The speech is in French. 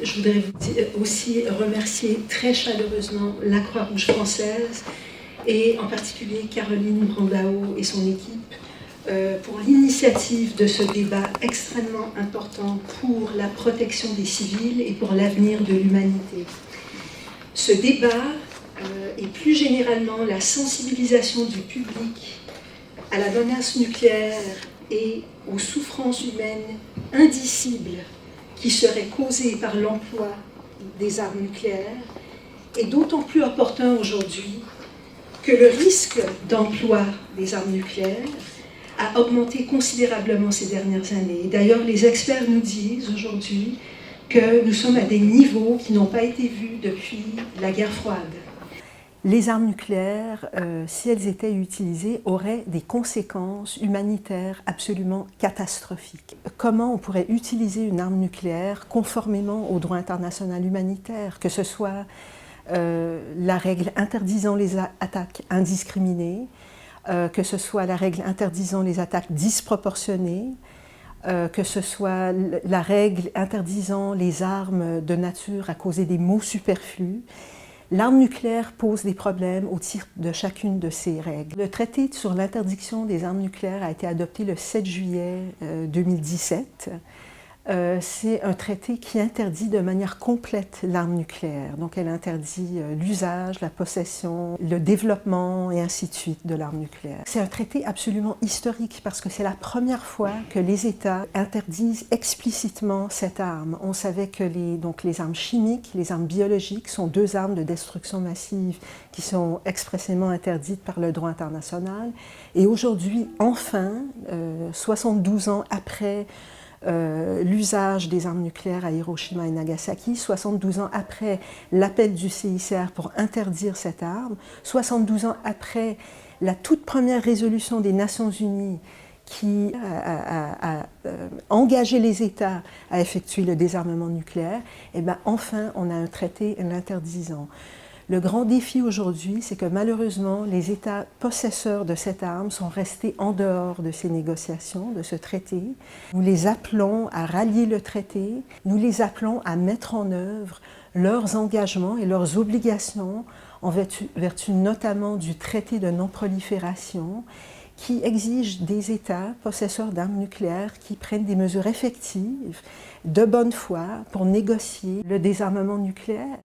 Je voudrais aussi remercier très chaleureusement la Croix-Rouge française et en particulier Caroline Brandao et son équipe pour l'initiative de ce débat extrêmement important pour la protection des civils et pour l'avenir de l'humanité. Ce débat et plus généralement la sensibilisation du public à la menace nucléaire et aux souffrances humaines indicibles qui seraient causées par l'emploi des armes nucléaires est d'autant plus opportun aujourd'hui que le risque d'emploi des armes nucléaires a augmenté considérablement ces dernières années. D'ailleurs, les experts nous disent aujourd'hui que nous sommes à des niveaux qui n'ont pas été vus depuis la guerre froide. Les armes nucléaires, si elles étaient utilisées, auraient des conséquences humanitaires absolument catastrophiques. Comment on pourrait utiliser une arme nucléaire conformément au droit international humanitaire, que ce soit la règle interdisant les attaques indiscriminées, que ce soit la règle interdisant les attaques disproportionnées, que ce soit la règle interdisant les armes de nature à causer des maux superflus. L'arme nucléaire pose des problèmes au titre de chacune de ces règles. Le traité sur l'interdiction des armes nucléaires a été adopté le 7 juillet 2017. C'est un traité qui interdit de manière complète l'arme nucléaire. Donc elle interdit l'usage, la possession, le développement et ainsi de suite de l'arme nucléaire. C'est un traité absolument historique parce que c'est la première fois que les États interdisent explicitement cette arme. On savait que les armes chimiques, les armes biologiques sont deux armes de destruction massive qui sont expressément interdites par le droit international. Et aujourd'hui, enfin, 72 ans après l'usage des armes nucléaires à Hiroshima et Nagasaki, 72 ans après l'appel du CICR pour interdire cette arme, 72 ans après la toute première résolution des Nations Unies qui a engagé les États à effectuer le désarmement nucléaire, et bien enfin on a un traité l'interdisant. Le grand défi aujourd'hui, c'est que malheureusement, les États possesseurs de cette arme sont restés en dehors de ces négociations, de ce traité. Nous les appelons à rallier le traité, nous les appelons à mettre en œuvre leurs engagements et leurs obligations en vertu notamment du traité de non-prolifération qui exige des États possesseurs d'armes nucléaires qui prennent des mesures effectives, de bonne foi, pour négocier le désarmement nucléaire.